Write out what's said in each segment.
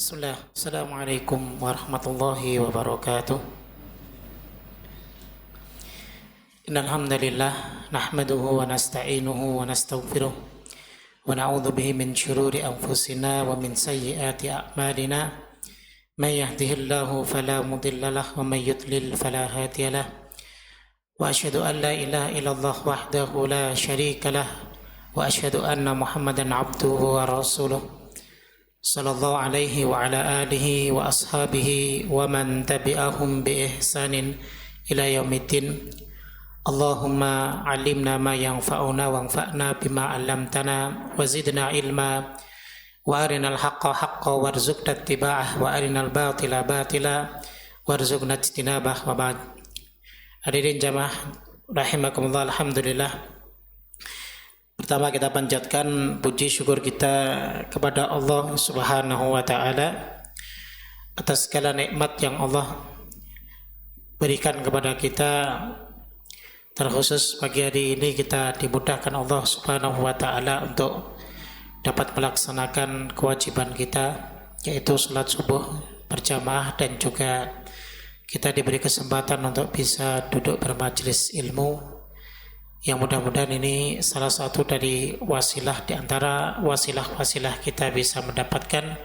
Bismillah. Assalamualaikum warahmatullahi wabarakatuh. Innal hamdalillah nahmaduhu wa nasta'inuhu wa nastaghfiruh wa na'udzu bihi min shururi anfusina wa min sayyiati a'malina. May yahdihillahu fala mudilla lahu wa may yudlil fala hadiya lahu. Wa asyhadu an la ilaha illallah wahdahu la syarika lah wa asyhadu anna Muhammadan abduhu wa rasuluh. Sallallahu alaihi wa ala alihi wa ashabihi wa man tabi'ahum bi ihsanin ila yaumiddin. Allahumma alimna ma yanfa'una wanfa'na bima 'allamtana wa zidna ilma wa arinal haqqa haqqan warzuqna ittiba'ah wa arinal batila batila warzuqna ijtinabah wa ba'd. Hadirin jamaah rahimakumullah, alhamdulillah. Pertama kita panjatkan puji syukur kita kepada Allah Subhanahu wa taala atas segala nikmat yang Allah berikan kepada kita. Terkhusus pagi hari ini kita dimudahkan Allah Subhanahu wa taala untuk dapat melaksanakan kewajiban kita, yaitu salat subuh berjamaah, dan juga kita diberi kesempatan untuk bisa duduk bermajelis ilmu. Yang mudah-mudahan ini salah satu dari wasilah di antara wasilah-wasilah kita bisa mendapatkan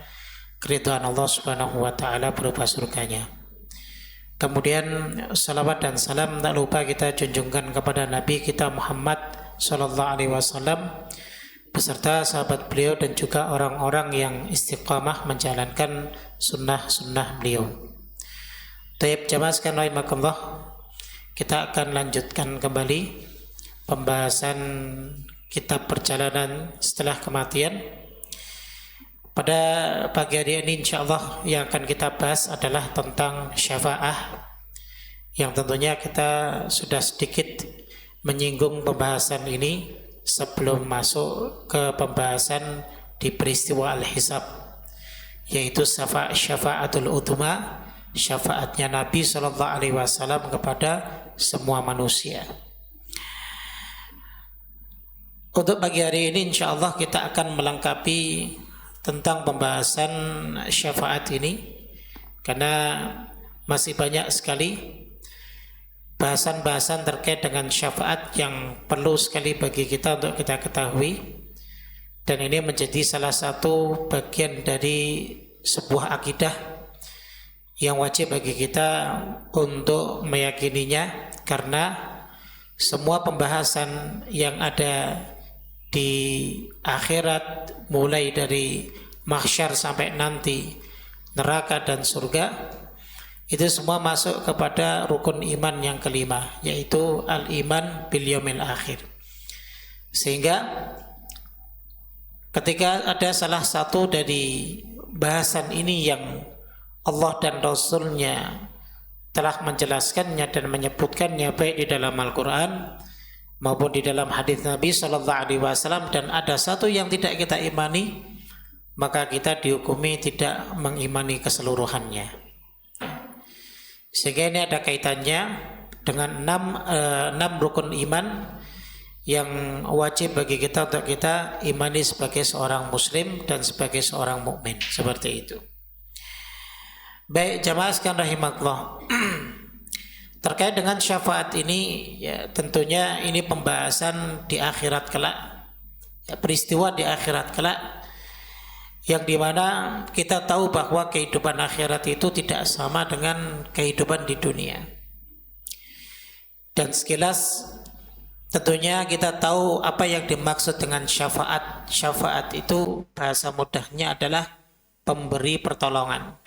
keridhaan Allah Subhanahu wa taala berupa surganya. Kemudian salawat dan salam tak lupa kita junjungkan kepada Nabi kita Muhammad sallallahu alaihi wasallam beserta sahabat beliau dan juga orang-orang yang istiqamah menjalankan sunnah-sunnah beliau. Taib jamaah sekalian rahimakumullah, kita akan lanjutkan kembali pembahasan kitab perjalanan setelah kematian. Pada pagi hari ini insyaallah yang akan kita bahas adalah tentang syafaah, yang tentunya kita sudah sedikit menyinggung pembahasan ini sebelum masuk ke pembahasan di peristiwa al-hisab, yaitu syafaatul utma, syafaatnya Nabi SAW kepada semua manusia. Untuk pagi hari ini insyaallah kita akan melengkapi tentang pembahasan syafaat ini, karena masih banyak sekali bahasan-bahasan terkait dengan syafaat yang perlu sekali bagi kita untuk kita ketahui, dan ini menjadi salah satu bagian dari sebuah akidah yang wajib bagi kita untuk meyakininya, karena semua pembahasan yang ada di akhirat, mulai dari mahsyar sampai nanti neraka dan surga, itu semua masuk kepada rukun iman yang kelima, yaitu al-iman bil yaumil akhir. Sehingga ketika ada salah satu dari bahasan ini yang Allah dan Rasulnya telah menjelaskannya dan menyebutkannya baik di dalam Al-Quran maupun di dalam hadis Nabi SAW, dan ada satu yang tidak kita imani, maka kita dihukumi tidak mengimani keseluruhannya. Sehingga ini ada kaitannya dengan enam rukun iman yang wajib bagi kita untuk kita imani sebagai seorang muslim dan sebagai seorang mukmin, seperti itu. Baik jamaah sekalian rahimakumullah, terkait dengan syafaat ini, ya tentunya ini pembahasan di akhirat kelak, ya, peristiwa di akhirat kelak, yang dimana kita tahu bahwa kehidupan akhirat itu tidak sama dengan kehidupan di dunia. Dan sekilas tentunya kita tahu apa yang dimaksud dengan syafaat. Syafaat itu bahasa mudahnya adalah pemberi pertolongan.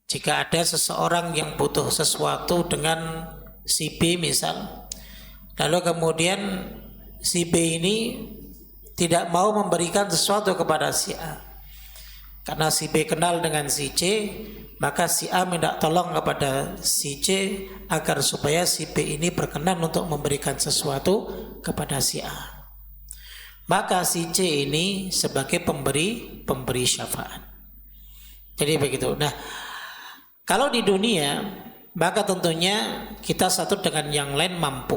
Jika ada seseorang yang butuh sesuatu dengan si B misal, lalu kemudian si B ini tidak mau memberikan sesuatu kepada si A, karena si B kenal dengan si C, maka si A minta tolong kepada si C agar supaya si B ini berkenan untuk memberikan sesuatu kepada si A. Maka si C ini sebagai pemberi syafaat. Jadi begitu. Nah, kalau di dunia, maka tentunya kita satu dengan yang lain mampu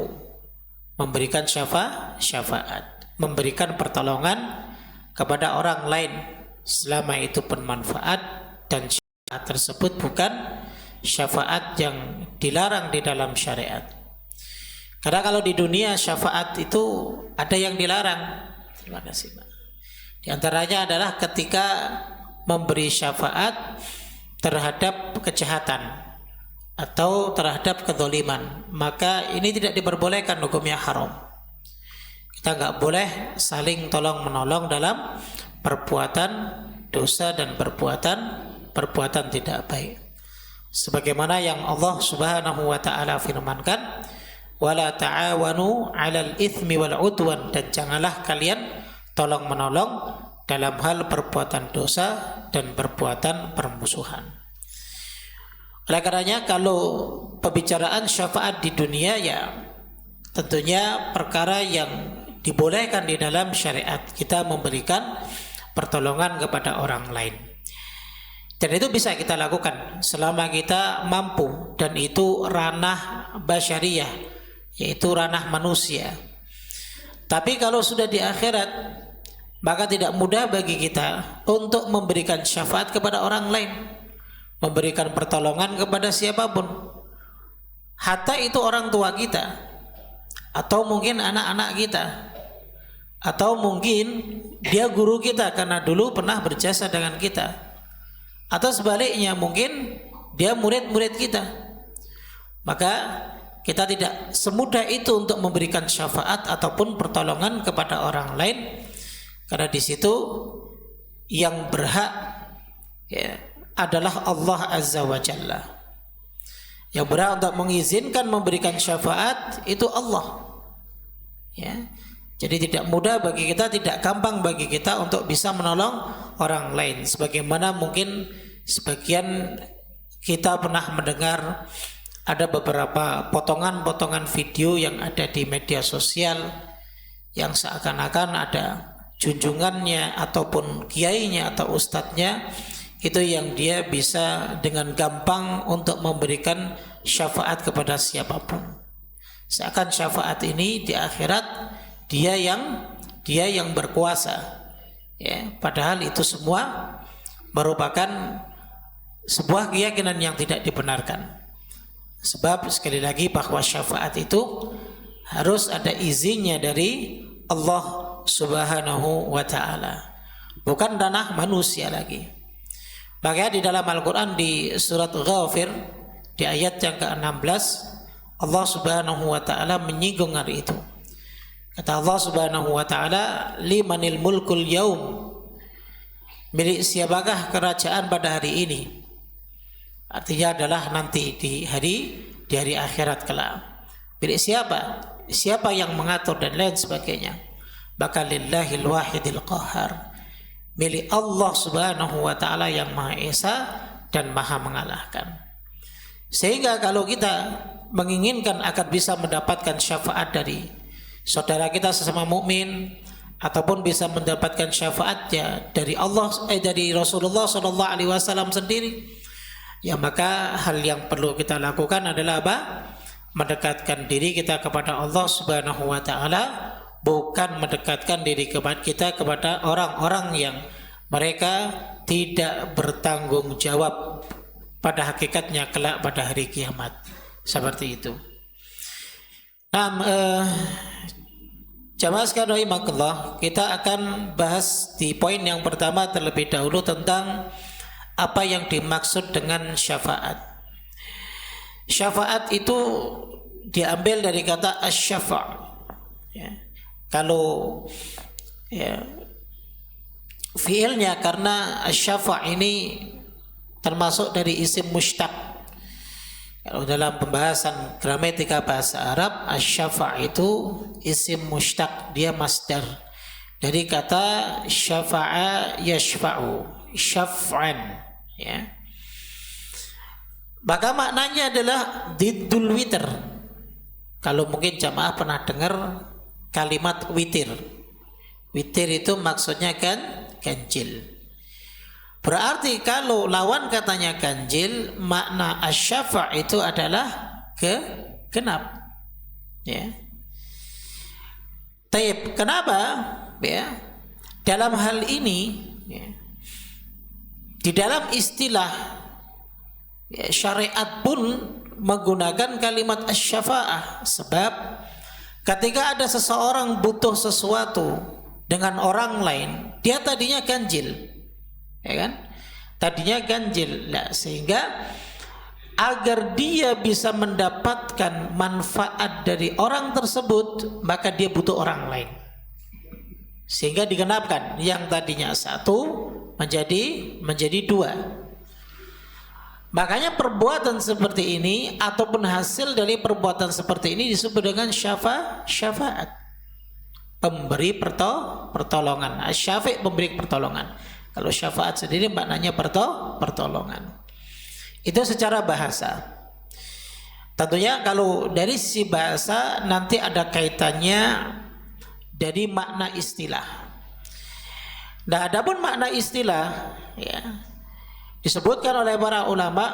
memberikan syafaat, memberikan pertolongan kepada orang lain selama itu bermanfaat dan syafaat tersebut bukan syafaat yang dilarang di dalam syariat. Karena kalau di dunia syafaat itu ada yang dilarang. Terima kasih, Pak. Di antaranya adalah ketika memberi syafaat terhadap kejahatan atau terhadap kezaliman, maka ini tidak diperbolehkan, hukumnya haram. Kita nggak boleh saling tolong menolong dalam perbuatan dosa dan perbuatan tidak baik. Sebagaimana yang Allah Subhanahu wa taala firmankan, wala ta'awanu 'alal itsmi wal 'udwan, dan janganlah kalian tolong menolong dalam hal perbuatan dosa dan perbuatan permusuhan. Oleh karenanya kalau pembicaraan syafaat di dunia, ya tentunya perkara yang dibolehkan di dalam syariat, kita memberikan pertolongan kepada orang lain. Dan itu bisa kita lakukan selama kita mampu, dan itu ranah basyariyah, yaitu ranah manusia. Tapi kalau sudah di akhirat, maka tidak mudah bagi kita untuk memberikan syafaat kepada orang lain, memberikan pertolongan kepada siapapun. Hatta itu orang tua kita, atau mungkin anak-anak kita, atau mungkin dia guru kita karena dulu pernah berjasa dengan kita, atau sebaliknya mungkin dia murid-murid kita. Maka kita tidak semudah itu untuk memberikan syafaat ataupun pertolongan kepada orang lain, karena di situ yang berhak, ya, adalah Allah Azza wa Jalla. Yang berhak untuk mengizinkan memberikan syafaat itu Allah. Ya. Jadi tidak mudah bagi kita, tidak gampang bagi kita untuk bisa menolong orang lain. Sebagaimana mungkin sebagian kita pernah mendengar ada beberapa potongan-potongan video yang ada di media sosial yang seakan-akan ada junjungannya ataupun kiainya atau ustadznya itu yang dia bisa dengan gampang untuk memberikan syafaat kepada siapapun. Seakan syafaat ini di akhirat dia yang berkuasa. Ya, padahal itu semua merupakan sebuah keyakinan yang tidak dibenarkan. Sebab sekali lagi bahwa syafaat itu harus ada izinnya dari Allah Subhanahu wa taala, bukan ranah manusia lagi. Makanya di dalam Al-Qur'an di surat Ghafir di ayat yang ke-16 Allah Subhanahu wa taala menyinggung hal itu. Kata Allah Subhanahu wa taala, limanil mulkul yaum, milik siapakah kerajaan pada hari ini? Artinya adalah nanti di hari akhirat kelak. Milik siapa? Siapa yang mengatur dan lain sebagainya. Maka lillahil wahidil qahar, milik Allah Subhanahu wa taala yang Maha Esa dan Maha mengalahkan. Sehingga kalau kita menginginkan agar bisa mendapatkan syafaat dari saudara kita sesama mukmin, ataupun bisa mendapatkan syafaatnya dari dari Rasulullah sallallahu alaihi wasallam sendiri, ya maka hal yang perlu kita lakukan adalah apa? Mendekatkan diri kita kepada Allah Subhanahu wa taala, bukan mendekatkan diri kita kepada orang-orang yang mereka tidak bertanggung jawab pada hakikatnya kelak pada hari kiamat. Seperti itu. Jamaah sekalian rahimakumullah, kita akan bahas di poin yang pertama terlebih dahulu tentang apa yang dimaksud dengan syafaat. Syafaat itu diambil dari kata asy-syafa'. Ya. Kalau ya, fiilnya, karena asy-syafa' ini termasuk dari isim mushtaq. Kalau dalam pembahasan gramatika bahasa Arab, asy-syafa' itu isim mushtaq, dia masdar dari kata syafa'a yashfa'u, syaf'an, ya. Maka maknanya adalah diddul witr. Kalau mungkin jamaah pernah dengar kalimat witir. Witir itu maksudnya kan ganjil. Berarti kalau lawan katanya ganjil, makna asy-syafa' itu adalah genap. Ya. Taib, kenapa? Ya. Dalam hal ini, ya, Di dalam istilah syariat pun menggunakan kalimat asy-syafa'ah, sebab ketika ada seseorang butuh sesuatu dengan orang lain, dia tadinya ganjil, ya kan? Tadinya ganjil, nah, sehingga agar dia bisa mendapatkan manfaat dari orang tersebut, maka dia butuh orang lain. Sehingga digenapkan yang tadinya satu menjadi dua. Makanya perbuatan seperti ini ataupun hasil dari perbuatan seperti ini disebut dengan syafaat. Pemberi pertolongan. Syafi' pemberi pertolongan. Kalau syafaat sendiri maknanya pertolongan. Itu secara bahasa. Tentunya kalau dari sisi bahasa nanti ada kaitannya dari makna istilah. Nah, adapun makna istilah, ya, disebutkan oleh para ulama,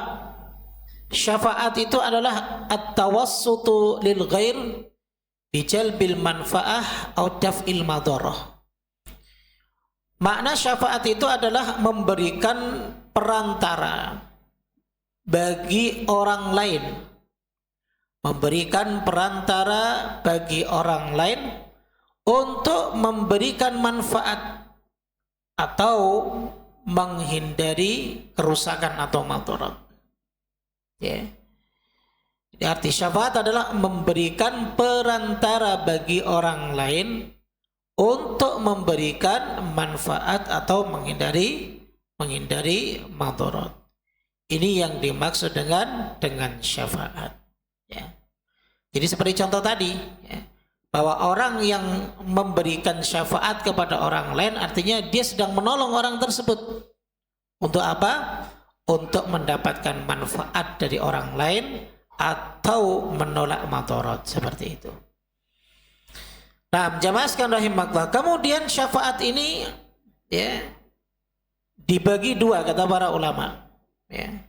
syafaat itu adalah at-tawassutu lil ghair bi jalbil manfaah atau daf'il madharah. Makna syafaat itu adalah memberikan perantara bagi orang lain, memberikan perantara bagi orang lain untuk memberikan manfaat atau menghindari kerusakan atau madarat. Ya. Jadi arti syafaat adalah memberikan perantara bagi orang lain untuk memberikan manfaat atau menghindari madarat. Ini yang dimaksud dengan syafaat. Ya. Jadi seperti contoh tadi, ya, bahwa orang yang memberikan syafaat kepada orang lain artinya dia sedang menolong orang tersebut. Untuk apa? Untuk mendapatkan manfaat dari orang lain atau menolak madarat, seperti itu. Nah, jamaah sekalian rahimakumullah. Kemudian syafaat ini, ya, dibagi dua kata para ulama. Ya.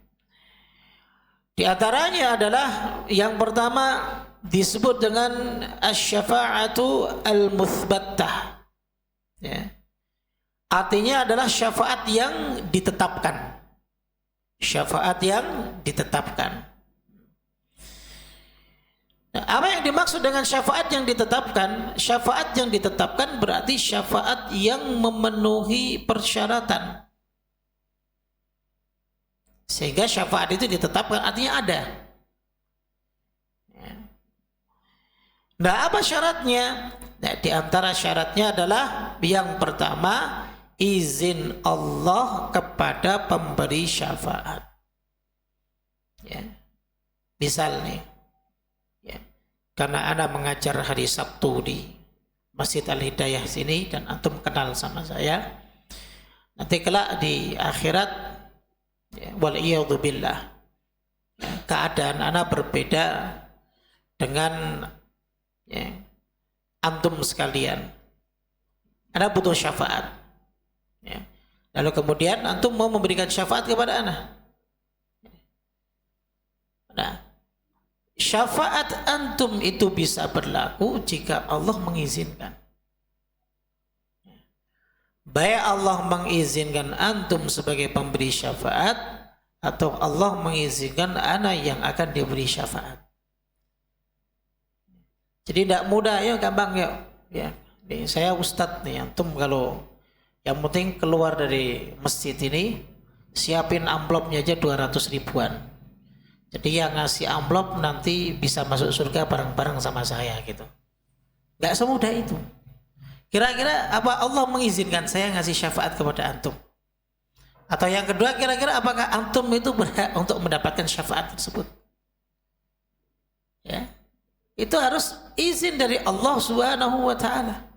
Di antaranya adalah yang pertama disebut dengan asy-syafa'atu al-muthbattah. Ya. Artinya adalah syafaat yang ditetapkan. Syafaat yang ditetapkan. Nah, apa yang dimaksud dengan syafaat yang ditetapkan? Syafaat yang ditetapkan berarti syafaat yang memenuhi persyaratan. Sehingga syafaat itu ditetapkan artinya ada. Nah, apa syaratnya? Nah, di antara syaratnya adalah yang pertama, izin Allah kepada pemberi syafaat. Ya. Misal nih, ya, karena Anda mengajar hari Sabtu di Masjid Al-Hidayah sini dan antum kenal sama saya, nanti kelak di akhirat, ya, wal'iyadzubillah, ya, keadaan Anda berbeda dengan, ya, antum sekalian. Anda butuh syafaat, ya. Lalu kemudian antum mau memberikan syafaat kepada Anda. Nah, syafaat antum itu bisa berlaku jika Allah mengizinkan. Baik Allah mengizinkan antum sebagai pemberi syafaat atau Allah mengizinkan Anda yang akan diberi syafaat. Jadi tidak mudah, ya gampang ya. Ya, nih, saya Ustadz nih, antum kalau yang penting keluar dari masjid ini siapin amplopnya aja 200 ribuan. Jadi yang ngasih amplop nanti bisa masuk surga bareng-bareng sama saya gitu. Gak semudah itu. Kira-kira apa Allah mengizinkan saya ngasih syafaat kepada antum? Atau yang kedua, kira-kira apakah antum itu berhak untuk mendapatkan syafaat tersebut? Ya. Itu harus izin dari Allah Subhanahu wa taala.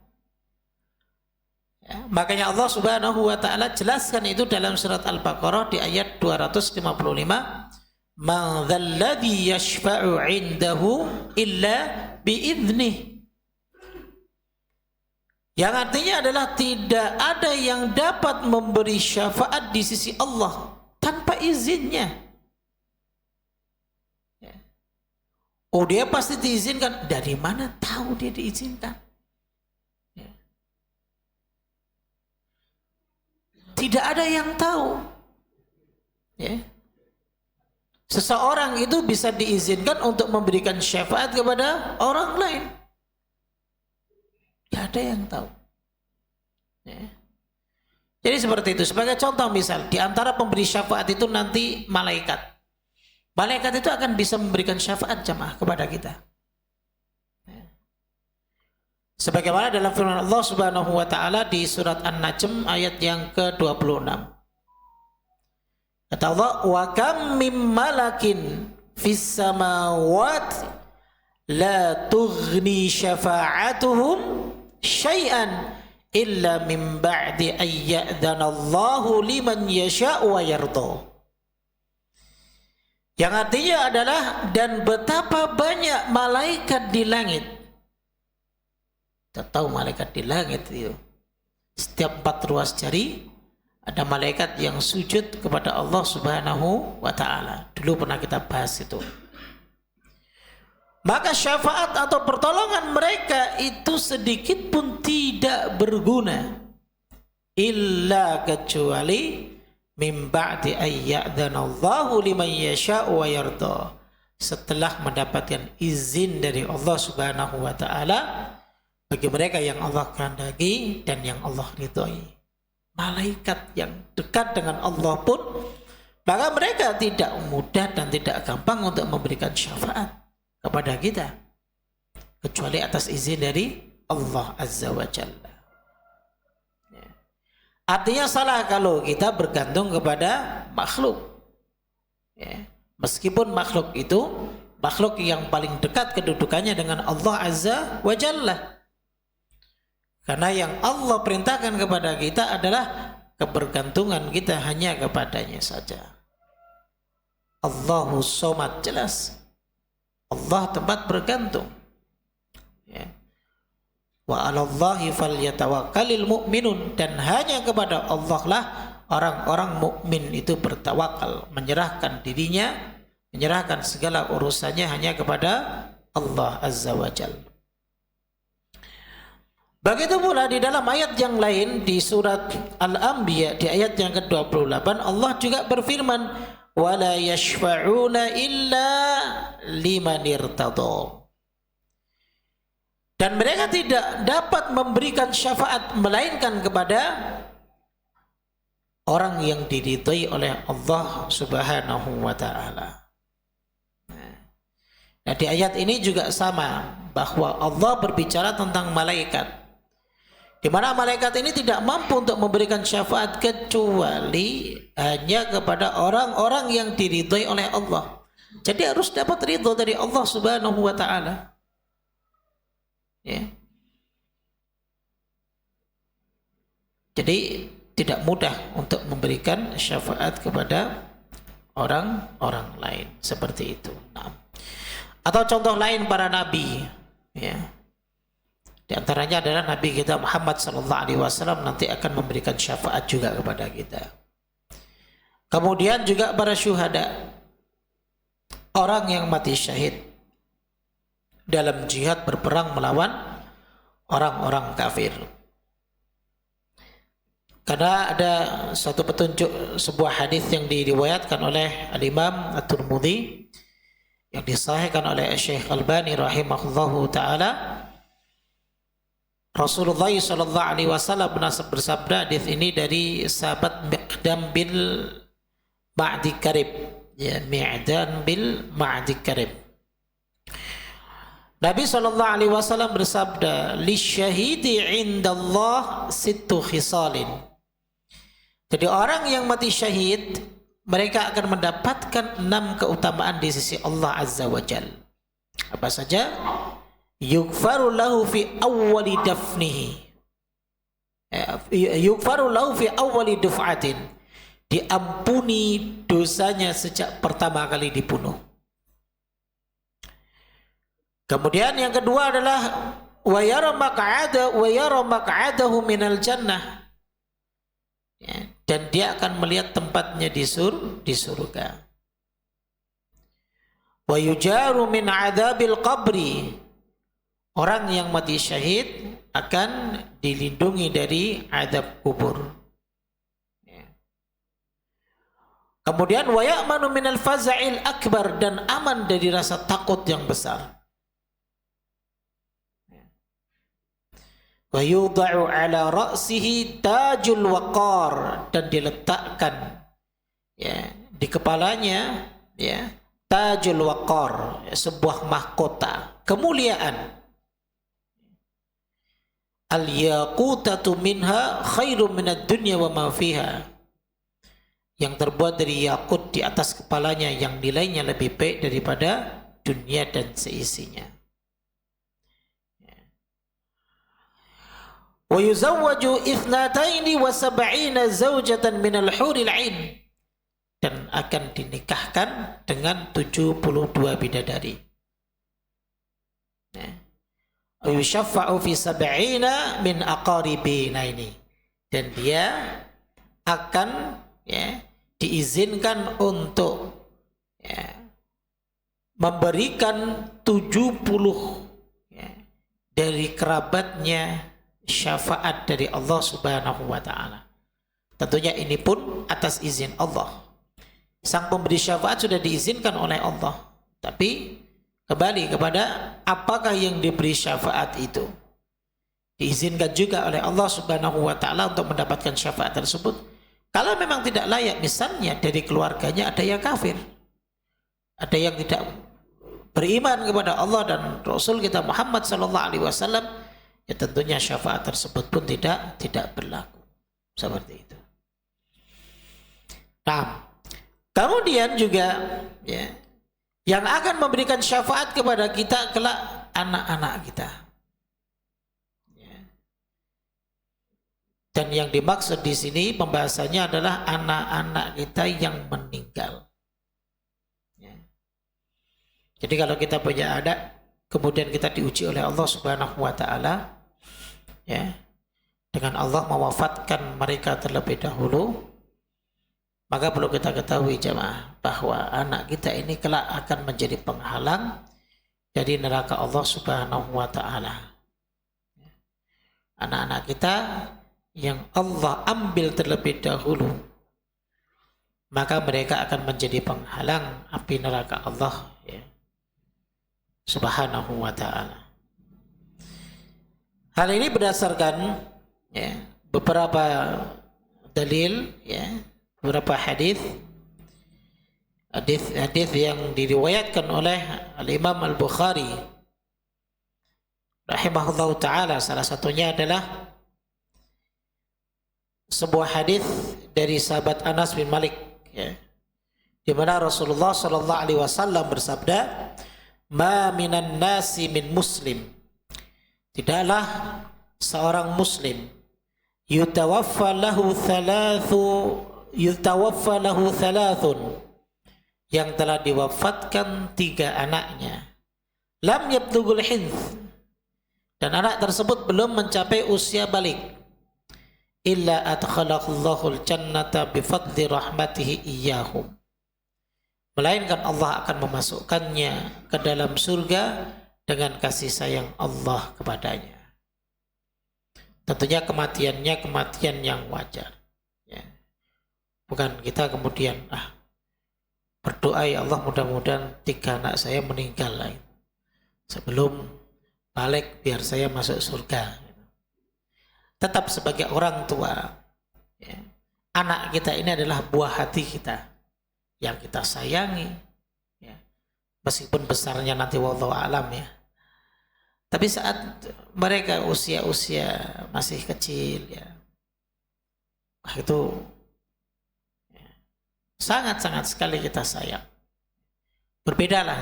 Ya, makanya Allah Subhanahu wa taala jelaskan itu dalam surat Al-Baqarah di ayat 255, "Man dzalladzi yashfa'u 'indahu illa bi'idznih." Yang artinya adalah tidak ada yang dapat memberi syafaat di sisi Allah tanpa izinnya. Ya. Oh, dia pasti diizinkan. Dari mana tahu dia diizinkan? Ya. Tidak ada yang tahu. Ya. Seseorang itu bisa diizinkan untuk memberikan syafaat kepada orang lain. Tidak ada yang tahu. Ya. Jadi seperti itu. Sebagai contoh misal, di antara pemberi syafaat itu nanti malaikat. Malaikat itu akan bisa memberikan syafaat jamaah kepada kita. Ya. Sebagaimana dalam firman Allah Subhanahu wa taala di surat An-Najm ayat yang ke-26. Kata Allah, wa kam mim malakin fis samawati la tughni syafa'atuhum syai'an illa min ba'di ayyadana Allahu liman yasha'u wa yarda. Yang artinya adalah, dan betapa banyak malaikat di langit. Kita tahu malaikat di langit itu. Setiap 4 ruas jari ada malaikat yang sujud kepada Allah Subhanahu wa ta'ala. Dulu pernah kita bahas itu. Maka syafaat atau pertolongan mereka itu sedikit pun tidak berguna. Illa kecuali min ba'di ayyadhanallahu liman yasha'u wa yarda. Setelah mendapatkan izin dari Allah Subhanahu wa ta'ala bagi mereka yang Allah kehendaki dan yang Allah ridhoi. Malaikat yang dekat dengan Allah pun, maka mereka tidak mudah dan tidak gampang untuk memberikan syafaat kepada kita kecuali atas izin dari Allah Azza wa Jalla. Ya. Artinya salah kalau kita bergantung kepada makhluk. Ya. Meskipun makhluk itu makhluk yang paling dekat kedudukannya dengan Allah Azza wa Jalla. Karena yang Allah perintahkan kepada kita adalah kebergantungan kita hanya kepadanya saja. Allahu Somad, jelas. Allah tempat bergantung. Ya. Wa 'alallahi falyatawakkalul mu'minun, dan hanya kepada Allah lah orang-orang mukmin itu bertawakal, menyerahkan dirinya, menyerahkan segala urusannya hanya kepada Allah Azza wa Jalla. Begitu pula di dalam ayat yang lain di surat Al-Anbiya di ayat yang ke-28 Allah juga berfirman, wala yashfa'una illa liman irtada. Dan mereka tidak dapat memberikan syafaat melainkan kepada orang yang diridhai oleh Allah Subhanahu wa taala. Nah, di ayat ini juga sama, bahwa Allah berbicara tentang malaikat, di mana malaikat ini tidak mampu untuk memberikan syafaat kecuali hanya kepada orang-orang yang diridhai oleh Allah. Jadi harus dapat ridho dari Allah Subhanahu wa taala. Ya. Jadi tidak mudah untuk memberikan syafaat kepada orang-orang lain seperti itu. Nah. Atau contoh lain para nabi, ya. Di antaranya adalah Nabi kita Muhammad SAW nanti akan memberikan syafaat juga kepada kita. Kemudian juga para syuhada, orang yang mati syahid dalam jihad berperang melawan orang-orang kafir. Karena ada satu petunjuk sebuah hadis yang diriwayatkan oleh Al-Imam At-Tirmidzi yang disahihkan oleh Syekh Albani rahimahullahu taala. Rasulullah sallallahu alaihi wasallam bersabda, hadis ini dari sahabat Miqdam bin Ma'di Karib, ya, Mi'dan bil Ma'di Karib. Nabi sallallahu alaihi wasallam bersabda, lisyahidi indallah sittu khisalin. Jadi orang yang mati syahid, mereka akan mendapatkan 6 keutamaan di sisi Allah Azza wa Jalla. Apa saja? Yughfaru lahu fi awwali dafnihi, yughfaru lahu fi awwali duf'atin, diampuni dosanya sejak pertama kali dibunuh. Kemudian yang kedua adalah wa yara maq'adahu minal jannah, ya, dan dia akan melihat tempatnya di surga. Wa yujaru min adzabil qabri, orang yang mati syahid akan dilindungi dari azab kubur. Kemudian wa ya'manu minal faza'il akbar, dan aman dari rasa takut yang besar. Wa yudha'u ala ra'sihi tajul waqar, dan diletakkan ya di kepalanya ya tajul waqar, ya, sebuah mahkota kemuliaan. Al yaqutatu minha khairum minad dunya wa ma fiha, yang terbuat dari yakut di atas kepalanya yang nilainya lebih baik daripada dunia dan seisinya. Wa yuzawwaju 72 zawjatan minal huril 'ain, dan akan dinikahkan dengan 72 bidadari. Wa yushaffa'u fi 70 min aqaribinaini, dan dia akan ya diizinkan untuk ya, memberikan 70 ya, dari kerabatnya syafaat dari Allah Subhanahu wa ta'ala. Tentunya ini pun atas izin Allah. Sang pemberi syafaat sudah diizinkan oleh Allah, tapi kembali kepada apakah yang diberi syafaat itu. Diizinkan juga oleh Allah Subhanahu wa ta'ala untuk mendapatkan syafaat tersebut. Kalau memang tidak layak, misalnya dari keluarganya ada yang kafir, ada yang tidak beriman kepada Allah dan Rasul kita Muhammad SAW, ya tentunya syafaat tersebut pun tidak berlaku. Seperti itu. Nah, kemudian juga ya, yang akan memberikan syafaat kepada kita kelak anak-anak kita. Dan yang dimaksud di sini pembahasannya adalah anak-anak kita yang meninggal. Ya. Jadi kalau kita punya anak, kemudian kita diuji oleh Allah Subhanahu wa ta'ala, ya, dengan Allah mewafatkan mereka terlebih dahulu, maka perlu kita ketahui jemaah bahwa anak kita ini kelak akan menjadi penghalang dari neraka Allah Subhanahu wa ta'ala. Anak-anak kita yang Allah ambil terlebih dahulu, maka mereka akan menjadi penghalang api neraka Allah ya, Subhanahu wa ta'ala. Hal ini berdasarkan ya, beberapa dalil ya, beberapa hadis yang diriwayatkan oleh Al-Imam Al-Bukhari rahimahullahu ta'ala. Salah satunya adalah sebuah hadis dari sahabat Anas bin Malik ya, di mana Rasulullah sallallahu alaihi wasallam bersabda, "Ma minan nasi min muslim." Tidaklah seorang muslim yutawaffa lahu thalathun, yang telah diwafatkan 3 anaknya, lam yablughul hinth, dan anak tersebut belum mencapai usia balik, illa adkhalahullahu al-jannata bifadli rahmatihi iyyahum, melainkan Allah akan memasukkannya ke dalam surga dengan kasih sayang Allah kepadanya. Tentunya kematiannya kematian yang wajar ya. Bukan kita kemudian berdoa, ya Allah mudah-mudahan 3 anak saya meninggal sebelum balik biar saya masuk surga. Tetap sebagai orang tua ya, anak kita ini adalah buah hati kita yang kita sayangi ya, meskipun besarnya nanti wallahu alam ya, tapi saat mereka usia-usia masih kecil ya, itu ya, sangat-sangat sekali kita sayang. Berbedalah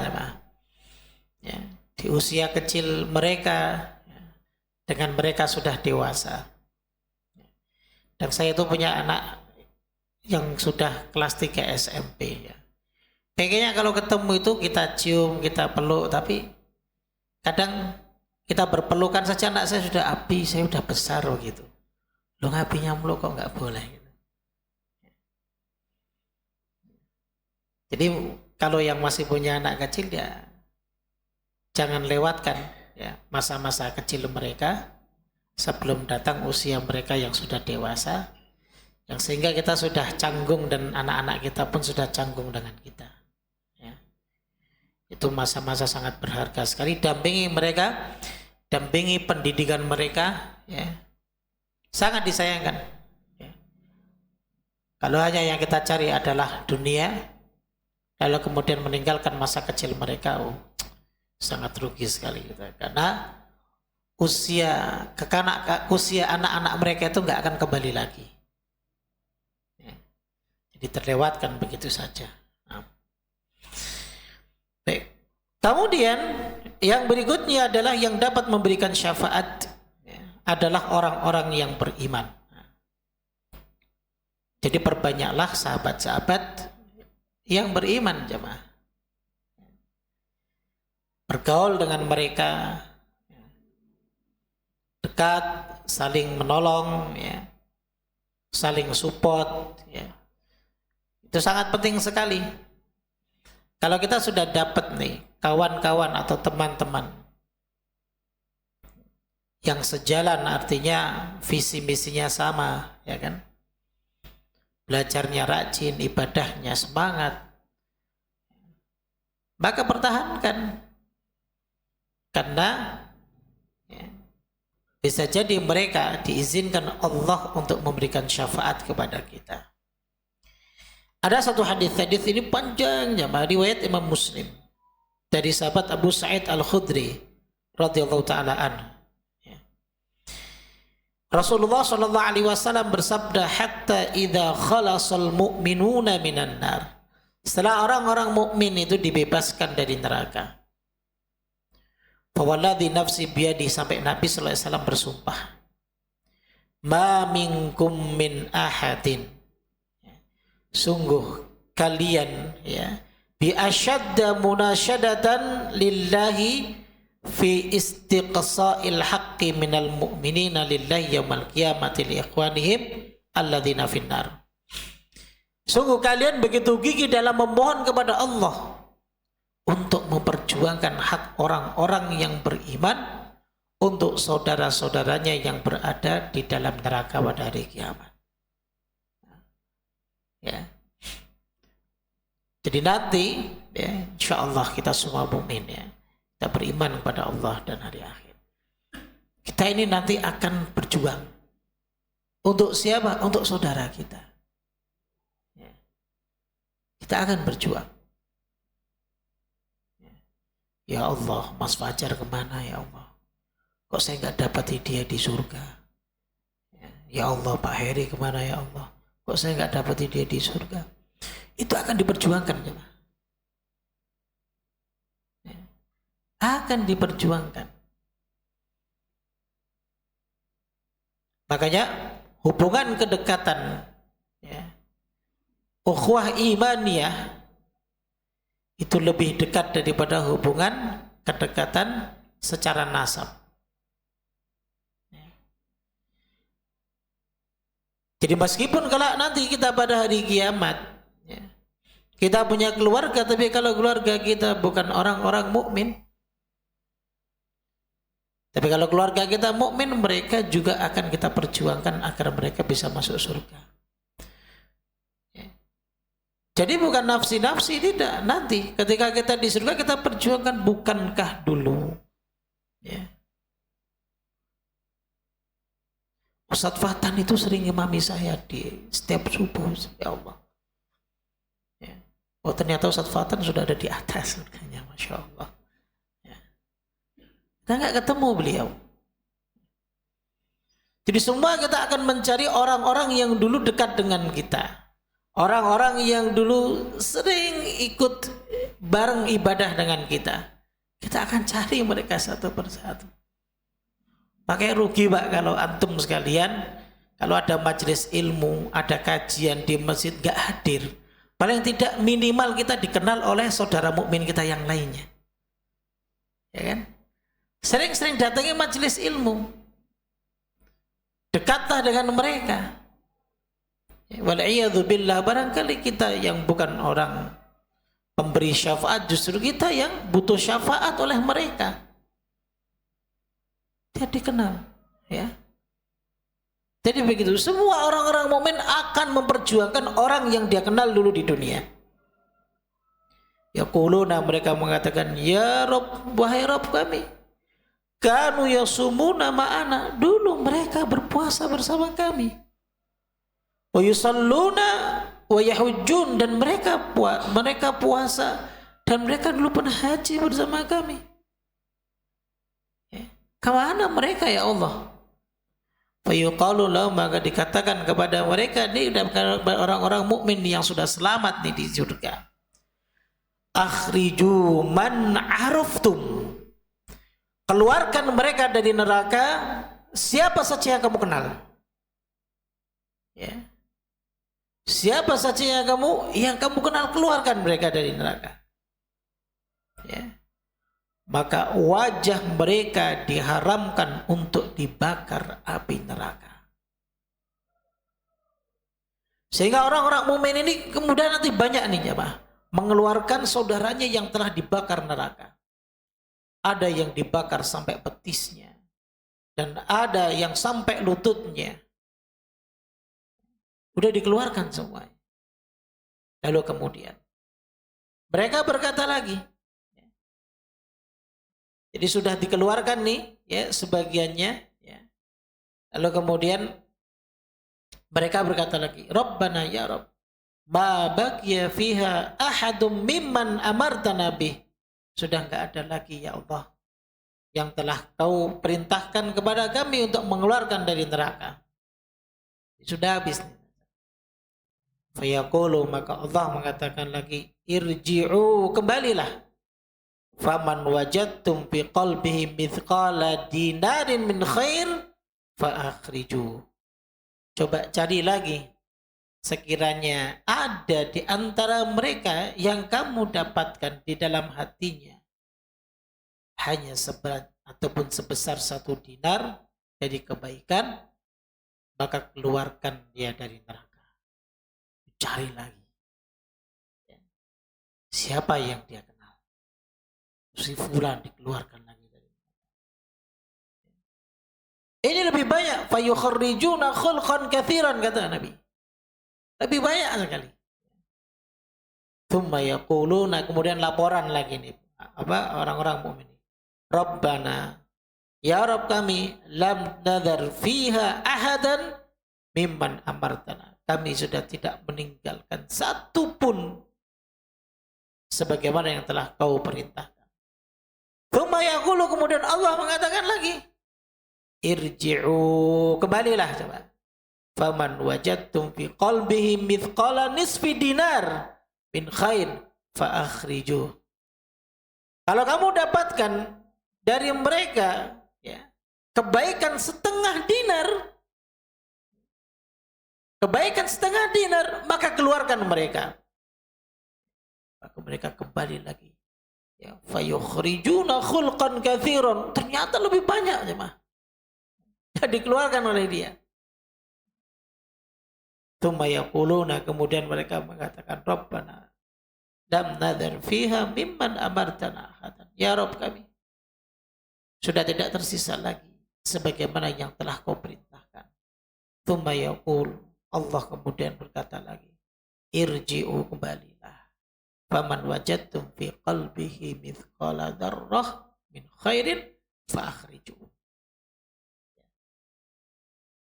ya, di usia kecil mereka dengan mereka sudah dewasa. Dan saya itu punya anak yang sudah kelas 3 SMP ya. Kayaknya kalau ketemu itu kita cium, kita peluk, tapi kadang kita berpelukan saja, anak saya sudah abi, saya sudah besar gitu. Lo ngabinya meluk kok nggak boleh gitu. Jadi kalau yang masih punya anak kecil ya jangan lewatkan ya, masa-masa kecil mereka sebelum datang usia mereka yang sudah dewasa, yang sehingga kita sudah canggung dan anak-anak kita pun sudah canggung dengan kita. Ya. Itu masa-masa sangat berharga sekali. Dampingi mereka, dampingi pendidikan mereka, ya, sangat disayangkan. Ya. Kalau hanya yang kita cari adalah dunia, lalu kemudian meninggalkan masa kecil mereka, sangat rugi sekali kita. Karena usia anak-anak mereka itu nggak akan kembali lagi. Ya. Jadi terlewatkan begitu saja. Nah. Baik. Kemudian yang berikutnya adalah yang dapat memberikan syafaat, ya, adalah orang-orang yang beriman. Jadi perbanyaklah sahabat-sahabat yang beriman, jemaah. Bergaul dengan mereka, dekat, saling menolong, ya, saling support, ya. Itu sangat penting sekali. Kalau kita sudah dapat nih kawan-kawan atau teman-teman yang sejalan, artinya visi misinya sama, ya kan? Belajarnya rajin, ibadahnya semangat, maka pertahankan. Karena ya, bisa jadi mereka diizinkan Allah untuk memberikan syafaat kepada kita. Ada satu hadis ini panjang, jemaah, riwayat Imam Muslim dari sahabat Abu Sa'id Al-Khudri radhiyallahu taala anhu. Ya. Rasulullah sallallahu alaihi wasallam bersabda, hatta idza khalasal mu'minuna minan nar. Setelah orang-orang mukmin itu dibebaskan dari neraka. Fa walladzi nafsi biyadi, sampai Nabi sallallahu alaihi wasallam bersumpah, ma minkum min ahadin, sungguh kalian, ya, bi asyadda munasyadatan lillahi fi istiqsa'il haqqi minal mu'minina lillahi yaumal qiyamati li ikhwanihim alladzina finnar. Sungguh kalian begitu gigih dalam memohon kepada Allah untuk memperjuangkan hak orang-orang yang beriman untuk saudara-saudaranya yang berada di dalam neraka pada hari kiamat. Ya. Jadi nanti, ya, insya Allah kita semua mukmin, ya, kita beriman kepada Allah dan hari akhir. Kita ini nanti akan berjuang untuk siapa? Untuk saudara kita. Ya. Kita akan berjuang. Ya Allah, Mas Fajar kemana ya Allah? Kok saya nggak dapat dia di surga? Ya Allah, Pak Heri kemana ya Allah? Kok saya nggak dapat dia di surga? Itu akan diperjuangkan, ya. Akan diperjuangkan. Makanya hubungan kedekatan, ya, ukhuwah imaniyah itu lebih dekat daripada hubungan kedekatan secara nasab. Jadi meskipun kalau nanti kita pada hari kiamat, ya, kita punya keluarga, tapi kalau keluarga kita bukan orang-orang mukmin, tapi kalau keluarga kita mukmin, mereka juga akan kita perjuangkan agar mereka bisa masuk surga. Ya. Jadi bukan nafsi-nafsi, tidak. Nanti ketika kita di surga kita perjuangkan, bukankah dulu, ya, Ustadz Fatan itu sering imami saya di setiap subuh, ya Allah. Ya. Oh ternyata Ustadz Fatan sudah ada di atas surganya, Masya Allah. Ya. Kita nggak ketemu beliau. Jadi semua kita akan mencari orang-orang yang dulu dekat dengan kita. Orang-orang yang dulu sering ikut bareng ibadah dengan kita. Kita akan cari mereka satu persatu. Pakai rugi Pak kalau antum sekalian, kalau ada majelis ilmu, ada kajian di masjid gak hadir. Paling tidak minimal kita dikenal oleh saudara mukmin kita yang lainnya. Ya kan? Sering-sering datangi majelis ilmu. Dekatlah dengan mereka. Wal'iyadzu billah, barangkali kita yang bukan orang pemberi syafaat, justru kita yang butuh syafaat oleh mereka. Dia dikenal, ya. Jadi begitu, semua orang-orang mukmin akan memperjuangkan orang yang dia kenal dulu di dunia. Yaquluna, mereka mengatakan, ya Rabb, wahai Rabb kami, kanu yasumuna ma'ana, dulu mereka berpuasa bersama kami. Wa yusalluna wa yahujjun, dan mereka puasa dan mereka dulu pernah haji bersama kami. Kemana mereka ya Allah? Fayuqalu lahum, maka dikatakan kepada mereka, ini orang-orang mukmin yang sudah selamat nih di surga. Akhriju man araftum, keluarkan mereka dari neraka siapa saja yang kamu kenal. Ya. Siapa saja yang kamu kenal, keluarkan mereka dari neraka. Ya. Maka wajah mereka diharamkan untuk dibakar api neraka. Sehingga orang-orang mukmin ini kemudian nanti banyak nih jemaah mengeluarkan saudaranya yang telah dibakar neraka. Ada yang dibakar sampai betisnya, dan ada yang sampai lututnya. Udah dikeluarkan semua. Lalu kemudian mereka berkata lagi, jadi sudah dikeluarkan nih ya sebagiannya ya. Lalu kemudian mereka berkata lagi, Rabbana ya Rabb, ma baqiya fiha ahadum mimman amartana bih. Sudah enggak ada lagi ya Allah yang telah kau perintahkan kepada kami untuk mengeluarkan dari neraka. Sudah habis. Fayaqulu, maka Allah mengatakan lagi, irji'u, kembalilah. Faman wajadtum fi qalbihi mithqala dinarin min khair fa akhriju. Coba cari lagi, sekiranya ada di antara mereka yang kamu dapatkan di dalam hatinya hanya seberat ataupun sebesar 1 dinar dari kebaikan, maka keluarkan dia dari neraka. Cari lagi. Siapa yang dia kenal? Si fulan, dikeluarkan lagi dari neraka. Ini lebih banyak, fayukharrijuna khulqan katsiran, kata Nabi. Lebih banyak sekali. Tsumma yaquluna, kemudian laporan lagi nih orang-orang mukmin. Rabbana, ya Rabb kami, lam nadhar fiha ahadan mimman amartana. Kami sudah tidak meninggalkan satu pun sebagaimana yang telah kau perintahkan. Tsumma yaqulu, kemudian Allah mengatakan lagi, irji'u, kembalilah coba. Faman wajadtum fi qalbihi mithqala nisfi dinar min khair fa akhriju. Kalau kamu dapatkan dari mereka ya, kebaikan setengah dinar, maka keluarkan mereka. Maka mereka kembali lagi. Ya, fayukhrijuna khulqan katsiran, ternyata lebih banyak jemaah yang dikeluarkan oleh dia. Tsumma yaquluna, kemudian mereka mengatakan, Rabbana lam nadhar fiha mimman amartana ahadan. Ya Rabb kami, sudah tidak tersisa lagi sebagaimana yang telah kau perintahkan. Tsumma yaqul, Allah kemudian berkata lagi, irji'u, kembalilah. Faman wajadtum fi qalbihi mithqala dzarrah min khairin fa akhriju.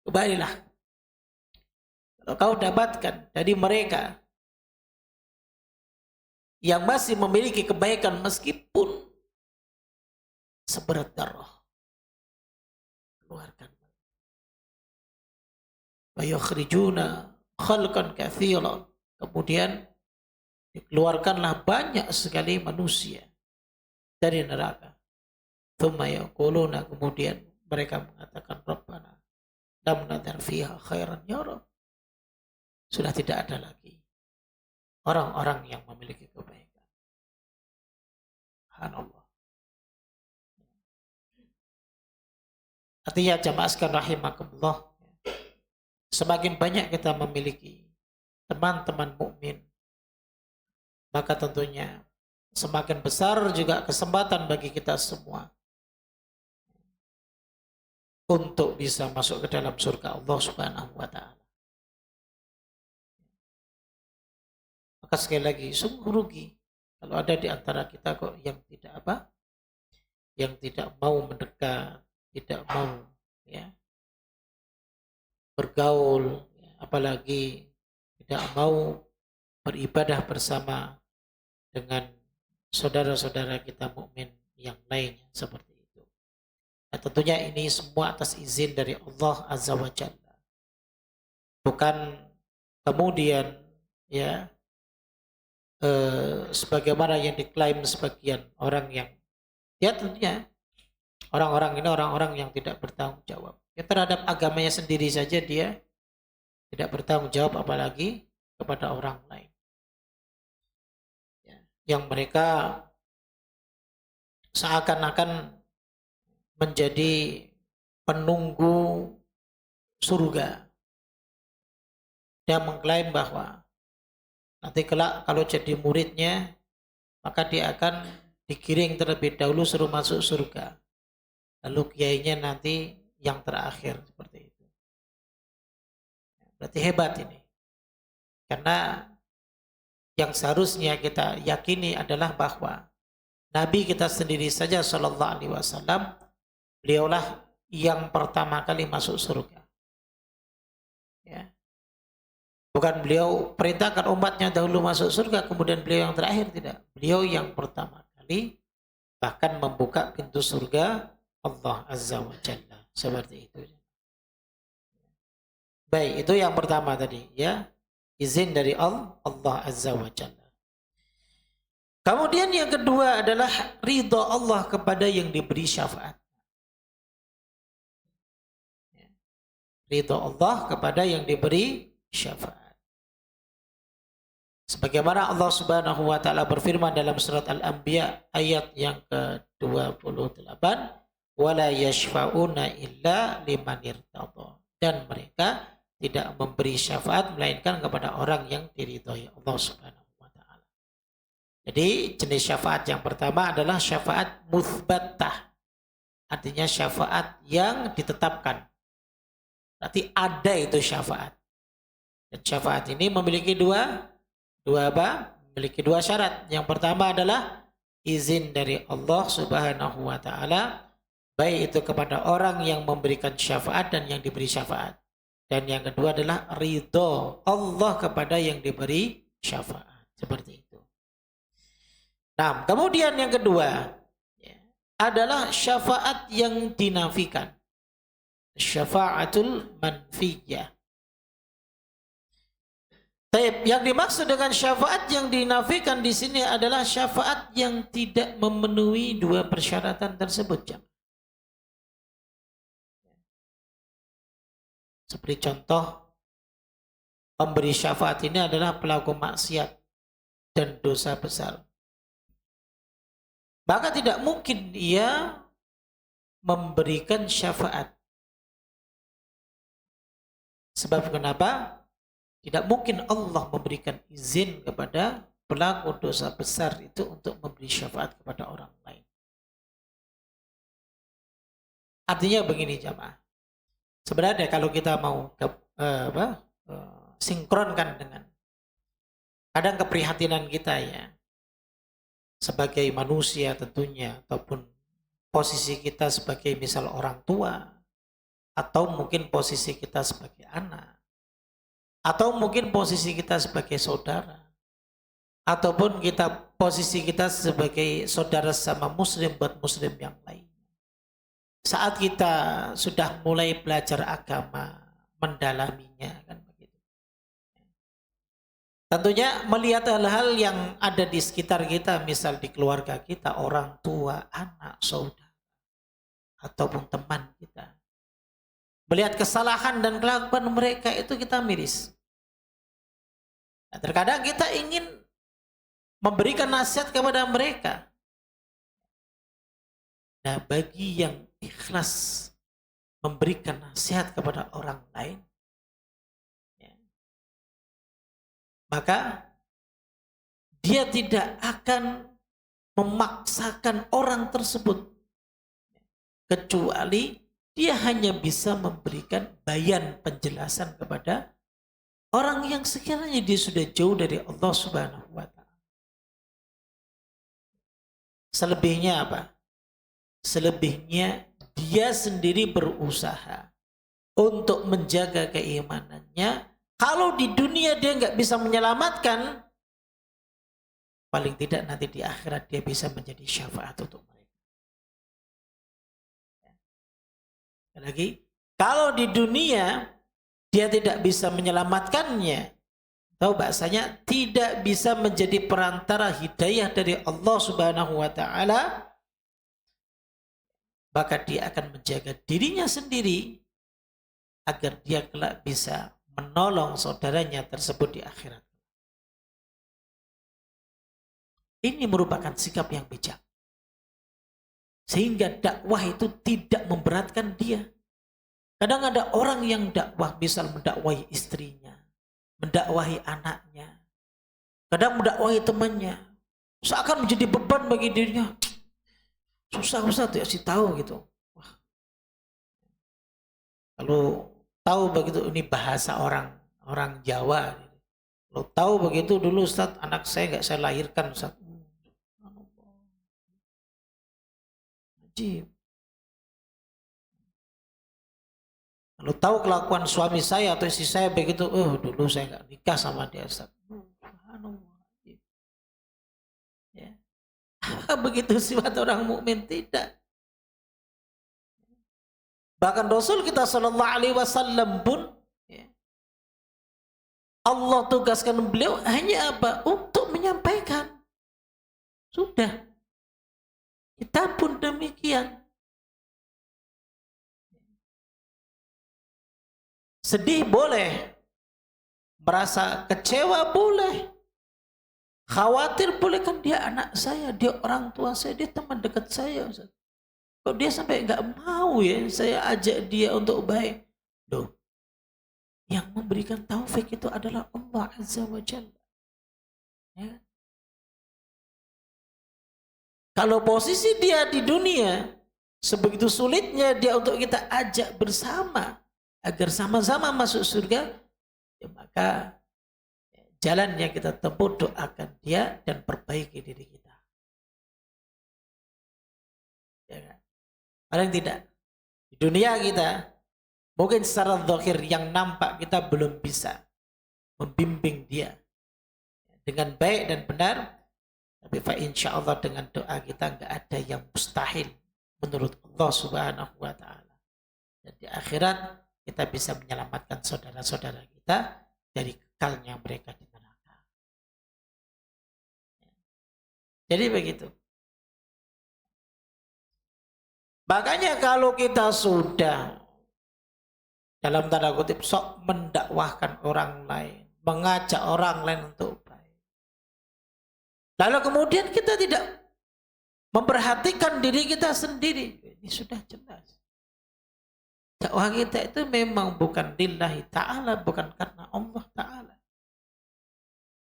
Kembalilah. Kalau kau dapatkan dari mereka yang masih memiliki kebaikan meskipun seberat darah, keluarkan. Wa yukhrijuna khalqan katsiran, kemudian dikeluarkanlah banyak sekali manusia dari neraka. Tsumma yaquluna, kemudian mereka mengatakan, Rabbana lam nadhar fiha khairan ya Rabb. Sudah tidak ada lagi orang-orang yang memiliki kebaikan. Subhanallah. Artinya jamaah sekalian rahimakumullah, semakin banyak kita memiliki teman-teman mukmin, maka tentunya semakin besar juga kesempatan bagi kita semua untuk bisa masuk ke dalam surga Allah Subhanahu wa taala. Maka sekali lagi sungguh rugi kalau ada di antara kita kok yang tidak apa? Yang tidak mau mendekat, tidak mau ya bergaul, ya, apalagi tidak mau beribadah bersama dengan saudara-saudara kita mukmin yang lainnya seperti itu. Nah, tentunya ini semua atas izin dari Allah Azza wa Jalla. Bukan kemudian ya sebagaimana yang diklaim sebagian orang yang ya tentunya orang-orang ini orang-orang yang tidak bertanggung jawab. Ya terhadap agamanya sendiri saja dia tidak bertanggung jawab apalagi kepada orang lain. Ya, yang mereka seakan-akan menjadi penunggu surga dan mengklaim bahwa nanti kelak kalau jadi muridnya maka dia akan digiring terlebih dahulu suruh masuk surga. Lalu kiainya nanti yang terakhir seperti itu. Berarti hebat ini. Karena yang seharusnya kita yakini adalah bahwa Nabi kita sendiri saja Shallallahu Alaihi Wasallam, beliaulah yang pertama kali masuk surga. Ya. Bukan beliau perintahkan umatnya dahulu masuk surga, kemudian beliau yang terakhir, tidak. Beliau yang pertama kali, bahkan membuka pintu surga Allah Azza wa Jalla. Seperti itu. Baik, itu yang pertama tadi, ya. Izin dari Allah Azza wa Jalla. Kemudian yang kedua adalah ridha Allah kepada yang diberi syafaat. Ridha Allah kepada yang diberi syafaat. Sebagaimana Allah Subhanahu wa taala berfirman dalam surat Al-Anbiya ayat yang ke-28, wala yashfa'una illa liman irtadha. Dan mereka tidak memberi syafaat melainkan kepada orang yang diridhoi Allah Subhanahu wa taala. Jadi jenis syafaat yang pertama adalah syafaat muthbatah. Artinya syafaat yang ditetapkan. Berarti ada itu syafaat. Dan syafaat ini memiliki dua apa? Memiliki dua syarat. Yang pertama adalah izin dari Allah Subhanahu wa taala, baik itu kepada orang yang memberikan syafaat dan yang diberi syafaat. Dan yang kedua adalah ridho Allah kepada yang diberi syafaat. Seperti itu. Nah, kemudian yang kedua adalah syafaat yang dinafikan. Syafaatul manfiyah. Yang dimaksud dengan syafaat yang dinafikan di sini adalah syafaat yang tidak memenuhi dua persyaratan tersebut. Seperti contoh, pemberi syafaat ini adalah pelaku maksiat dan dosa besar. Maka tidak mungkin ia memberikan syafaat. Sebab kenapa? Tidak mungkin Allah memberikan izin kepada pelaku dosa besar itu untuk memberi syafaat kepada orang lain. Artinya begini jamaah. Sebenarnya kalau kita mau sinkronkan dengan kadang keprihatinan kita ya sebagai manusia tentunya, ataupun posisi kita sebagai misal orang tua, atau mungkin posisi kita sebagai anak, atau mungkin posisi kita sebagai saudara, ataupun posisi kita sebagai saudara sama muslim buat muslim yang lain. Saat kita sudah mulai belajar agama, mendalaminya kan begitu. Tentunya melihat hal-hal yang ada di sekitar kita, misal di keluarga kita, orang tua, anak, saudara, ataupun teman kita. Melihat kesalahan dan kelakuan mereka itu kita miris. Nah, terkadang kita ingin memberikan nasihat kepada mereka. Nah, bagi yang ikhlas memberikan nasihat kepada orang lain, ya, maka dia tidak akan memaksakan orang tersebut, kecuali dia hanya bisa memberikan bayan penjelasan kepada orang yang sekiranya dia sudah jauh dari Allah Subhanahu wa Ta'ala. Selebihnya apa? Selebihnya dia sendiri berusaha untuk menjaga keimanannya. Kalau di dunia dia nggak bisa menyelamatkan, paling tidak nanti di akhirat dia bisa menjadi syafaat untuk mereka. Lagi, kalau di dunia dia tidak bisa menyelamatkannya, atau bahasanya tidak bisa menjadi perantara hidayah dari Allah Subhanahu wa Ta'ala, maka dia akan menjaga dirinya sendiri agar dia kelak bisa menolong saudaranya tersebut di akhirat. Ini merupakan sikap yang bijak. Sehingga dakwah itu tidak memberatkan dia. Kadang ada orang yang dakwah, misal mendakwahi istrinya, mendakwahi anaknya, kadang mendakwahi temannya, seakan menjadi beban bagi dirinya. Susah-susah tuh kasih tahu gitu. Wah. Kalau tahu begitu, ini bahasa orang Jawa. Kalau tahu begitu dulu Ustaz, anak saya nggak saya lahirkan Ustaz. Ajib. Kalau tahu kelakuan suami saya atau istri saya begitu, dulu saya nggak nikah sama dia Ustaz. Ya. Begitu sifat orang mukmin? Tidak. Bahkan Rasul kita Shallallahu Alaihi Wasallam pun, ya, Allah tugaskan beliau hanya apa? Untuk menyampaikan. Sudah. Kita pun demikian. Sedih boleh, merasa kecewa boleh, khawatir boleh, kan dia anak saya, dia orang tua saya, dia teman dekat saya. Kok dia sampai nggak mau ya saya ajak dia untuk baik? Loh, yang memberikan taufik itu adalah Allah Azza wa Jalla. Ya. Kalau posisi dia di dunia, sebegitu sulitnya dia untuk kita ajak bersama agar sama-sama masuk surga, ya maka jalan yang kita tempuh, doakan dia dan perbaiki diri kita. Ya kan? Paling tidak di dunia kita mungkin secara zahir yang nampak kita belum bisa membimbing dia dengan baik dan benar, tapi insya Allah dengan doa kita nggak ada yang mustahil menurut Allah Subhanahu wa Ta'ala. Dan di akhirat kita bisa menyelamatkan saudara-saudara kita dari kekalnya mereka di neraka. Jadi begitu. Makanya kalau kita sudah dalam tanda kutip sok mendakwahkan orang lain, mengajak orang lain untuk baik, lalu kemudian kita tidak memperhatikan diri kita sendiri, ini sudah jelas. Dakwah kita itu memang bukan lillahi ta'ala, bukan karena Allah ta'ala.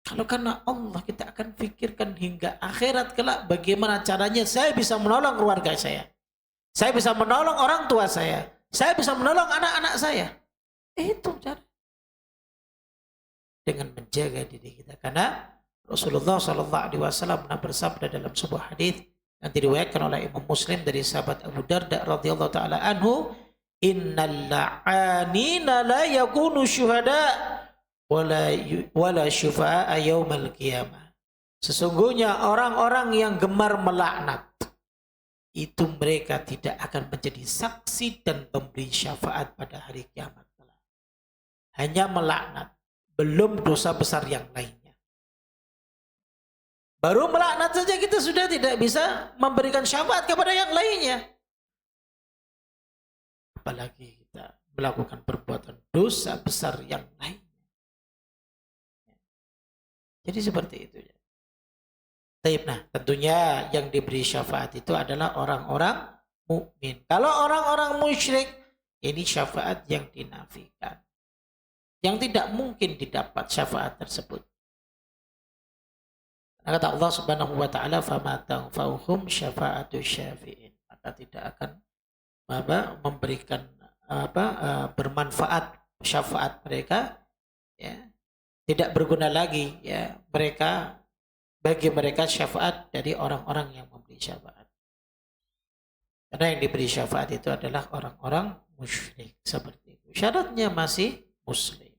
Kalau karena Allah, kita akan pikirkan hingga akhirat kelak bagaimana caranya saya bisa menolong keluarga saya bisa menolong orang tua saya bisa menolong anak-anak saya. Itu cara. Dengan menjaga diri kita. Karena Rasulullah SAW pernah bersabda dalam sebuah hadis yang diriwayatkan oleh Imam Muslim dari sahabat Abu Darda radhiyallahu taala anhu, innal la'anina la yakunu syuhada wala syufa'a yaumal qiyamah. Sesungguhnya orang-orang yang gemar melaknat itu mereka tidak akan menjadi saksi dan pemberi syafaat pada hari kiamat. Hanya melaknat, belum dosa besar yang lainnya. Baru melaknat saja kita sudah tidak bisa memberikan syafaat kepada yang lainnya. Apalagi kita melakukan perbuatan dosa besar yang lainnya. Jadi seperti itu. Nah, tentunya yang diberi syafaat itu adalah orang-orang mukmin. Kalau orang-orang musyrik, ini syafaat yang dinafikan, yang tidak mungkin didapat syafaat tersebut. Kata Allah Subhanahu wa taala, "Fama tanfa'uhum syafa'atu syafi'in." Maka tidak akan memberikan bermanfaat syafaat mereka, ya, tidak berguna lagi, ya, bagi mereka syafaat dari orang-orang yang memberi syafaat. Karena yang diberi syafaat itu adalah orang-orang musyrik seperti itu. Syaratnya masih muslim,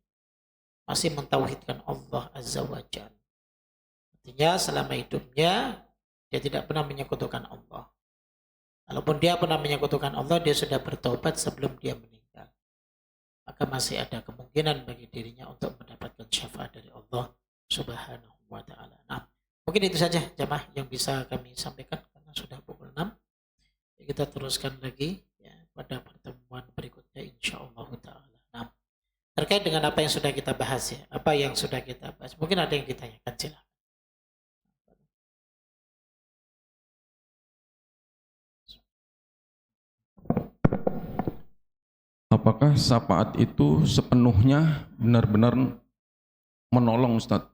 masih mentauhidkan Allah Azza wa Jalla. Artinya selama hidupnya dia tidak pernah menyekutukan Allah. Kalaupun dia pernah menyekutukan Allah, dia sudah bertobat sebelum dia meninggal, maka masih ada kemungkinan bagi dirinya untuk mendapatkan syafaat dari Allah Subhanahu wa Ta'ala. Nah, mungkin itu saja jamaah yang bisa kami sampaikan karena sudah pukul 6. Kita teruskan lagi, ya, pada pertemuan berikutnya insyaallah ta'ala. Nah, terkait dengan apa yang sudah kita bahas, ya, apa yang sudah kita bahas, mungkin ada yang ditanyakan, silakan. Apakah syafaat itu sepenuhnya benar-benar menolong, Ustaz?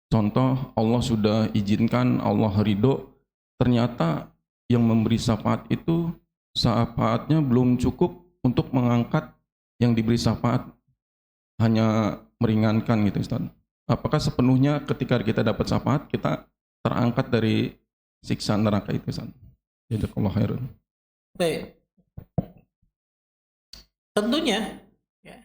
Contoh, Allah sudah izinkan, Allah ridho, ternyata yang memberi syafaat itu syafaatnya belum cukup untuk mengangkat yang diberi syafaat, hanya meringankan gitu, Ustaz. Apakah sepenuhnya ketika kita dapat syafaat kita terangkat dari siksa neraka itu, Ustaz? Jazakallahu khairan. Baik. Tentunya, ya,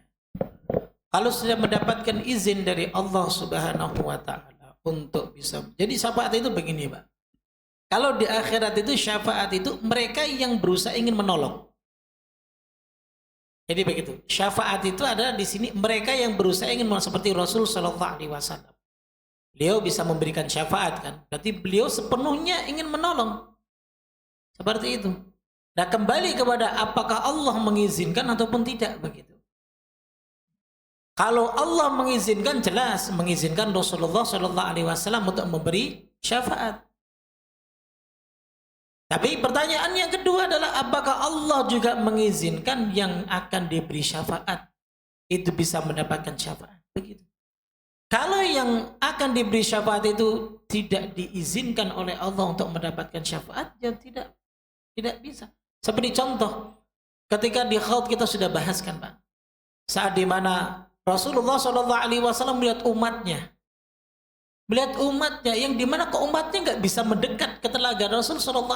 kalau sudah mendapatkan izin dari Allah Subhanahu wa Ta'ala untuk bisa, jadi syafaat itu begini, Pak. Kalau di akhirat itu syafaat itu mereka yang berusaha ingin menolong. Jadi begitu. Syafaat itu adalah di sini mereka yang berusaha ingin menolong, seperti Rasul Shallallahu Alaihi Wasallam. Beliau bisa memberikan syafaat, kan? Berarti beliau sepenuhnya ingin menolong. Seperti itu. Nah, kembali kepada apakah Allah mengizinkan ataupun tidak, begitu. Kalau Allah mengizinkan, jelas mengizinkan Rasulullah Shallallahu Alaihi Wasallam untuk memberi syafaat. Tapi pertanyaan yang kedua adalah apakah Allah juga mengizinkan yang akan diberi syafaat itu bisa mendapatkan syafaat, begitu. Kalau yang akan diberi syafaat itu tidak diizinkan oleh Allah untuk mendapatkan syafaat, ya tidak bisa. Seperti contoh, ketika di Khaut kita sudah bahaskan, Pak, saat dimana Rasulullah SAW melihat umatnya yang dimana ke umatnya nggak bisa mendekat ke telaga Rasul SAW.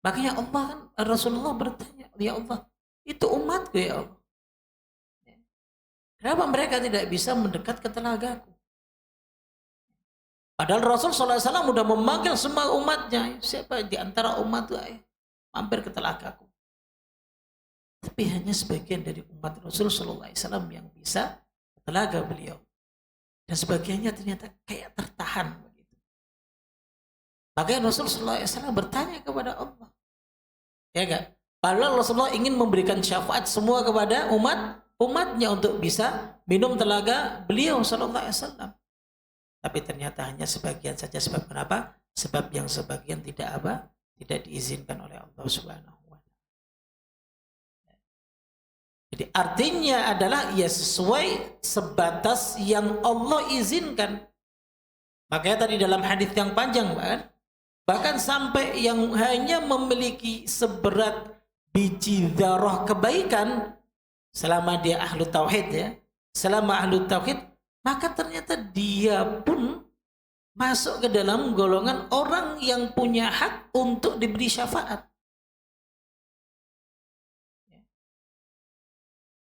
Makanya Allah kan, Rasulullah bertanya, ya Allah, itu umatku ya Allah. Kenapa mereka tidak bisa mendekat ke telagaku? Padahal Rasul SAW sudah memanggil semua umatnya, siapa di antara umat itu, mampir ke telagaku. Tapi hanya sebagian dari umat Rasul SAW yang bisa ke telaga beliau. Dan sebagiannya ternyata kayak tertahan begitu. Makanya Rasulullah SAW bertanya kepada Allah, ya enggak? Padahal Rasulullah ingin memberikan syafaat semua kepada umatnya untuk bisa minum telaga beliau Sallallahu Alaihi Wasallam. Tapi ternyata hanya sebagian saja. Sebab kenapa? Sebab yang sebagian tidak diizinkan oleh Allah Subhanahu wa Ta'ala. Jadi artinya adalah ya sesuai sebatas yang Allah izinkan. Makanya tadi dalam hadis yang panjang, bahkan sampai yang hanya memiliki seberat biji dzarrah kebaikan selama dia ahlu tauhid, ya, selama ahlu tauhid, maka ternyata dia pun masuk ke dalam golongan orang yang punya hak untuk diberi syafaat.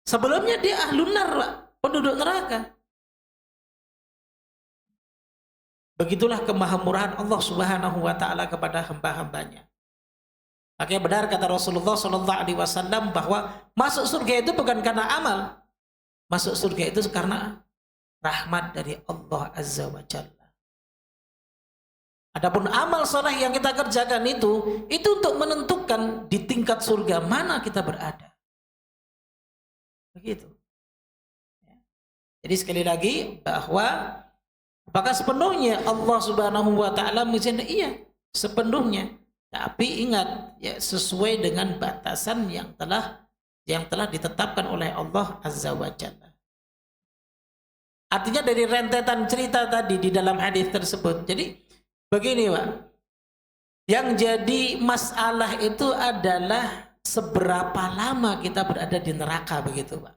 Sebelumnya dia ahlu nar, Pak, penduduk neraka. Begitulah kemahamurahan Allah Subhanahu wa Ta'ala kepada hamba-hambanya. Makanya benar kata Rasulullah Sallallahu Alaihi Wasallam bahwa masuk surga itu bukan karena amal, masuk surga itu karena rahmat dari Allah Azza wa Jalla. Adapun amal soleh yang kita kerjakan itu untuk menentukan di tingkat surga mana kita berada. Begitu. Jadi sekali lagi bahwa apakah sepenuhnya Allah Subhanahu wa Ta'ala mengizinkan? Iya, sepenuhnya. Tapi ingat, ya, sesuai dengan batasan yang telah ditetapkan oleh Allah Azza wa Jalla. Artinya dari rentetan cerita tadi di dalam hadis tersebut. Jadi begini, Pak. Yang jadi masalah itu adalah seberapa lama kita berada di neraka, begitu Pak.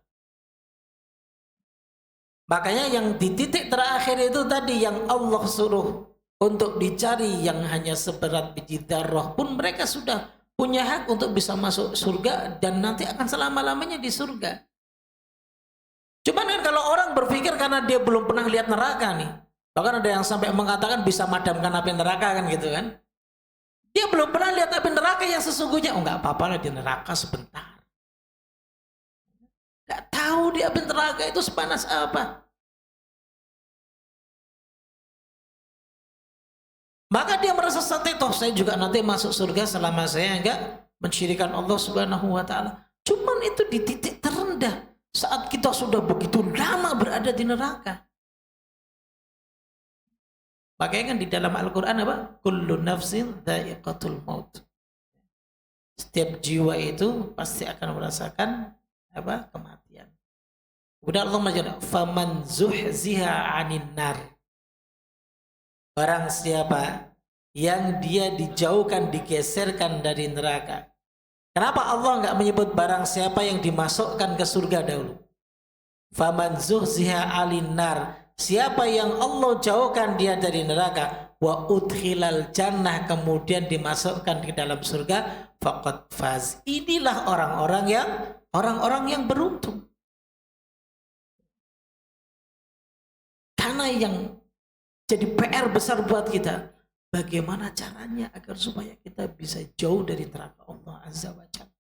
Makanya yang di titik terakhir itu tadi yang Allah suruh untuk dicari yang hanya seberat biji darah pun mereka sudah punya hak untuk bisa masuk surga dan nanti akan selama-lamanya di surga. Cuman kan kalau orang berpikir karena dia belum pernah lihat neraka nih, bahkan ada yang sampai mengatakan bisa madamkan api neraka kan gitu kan. Dia belum pernah lihat api neraka yang sesungguhnya. Oh nggak apa-apa lah di neraka sebentar. Nggak tahu di api neraka itu sepanas apa. Maka dia merasa santai, toh saya juga nanti masuk surga selama saya enggak mensyirikan Allah Subhanahu wa taala. Cuman itu di titik terendah saat kita sudah begitu lama berada di neraka. Makanya kan di dalam Al-Qur'an apa? Kullu nafsin dha'iqatul maut. Setiap jiwa itu pasti akan merasakan apa? Kematian. Kemudian Allah menjawab, "Faman zuhziha 'anil nar." Barang siapa yang dia dijauhkan, digeserkan dari neraka. Kenapa Allah enggak menyebut barang siapa yang dimasukkan ke surga dahulu? Faman zuhziha 'anil nar. Siapa yang Allah jauhkan dia dari neraka, wa udkhilal jannah, kemudian dimasukkan ke dalam surga, faqad faz. Inilah orang-orang yang beruntung. Karena yang jadi PR besar buat kita, bagaimana caranya agar supaya kita bisa jauh dari neraka Allah Azza wa Jalla.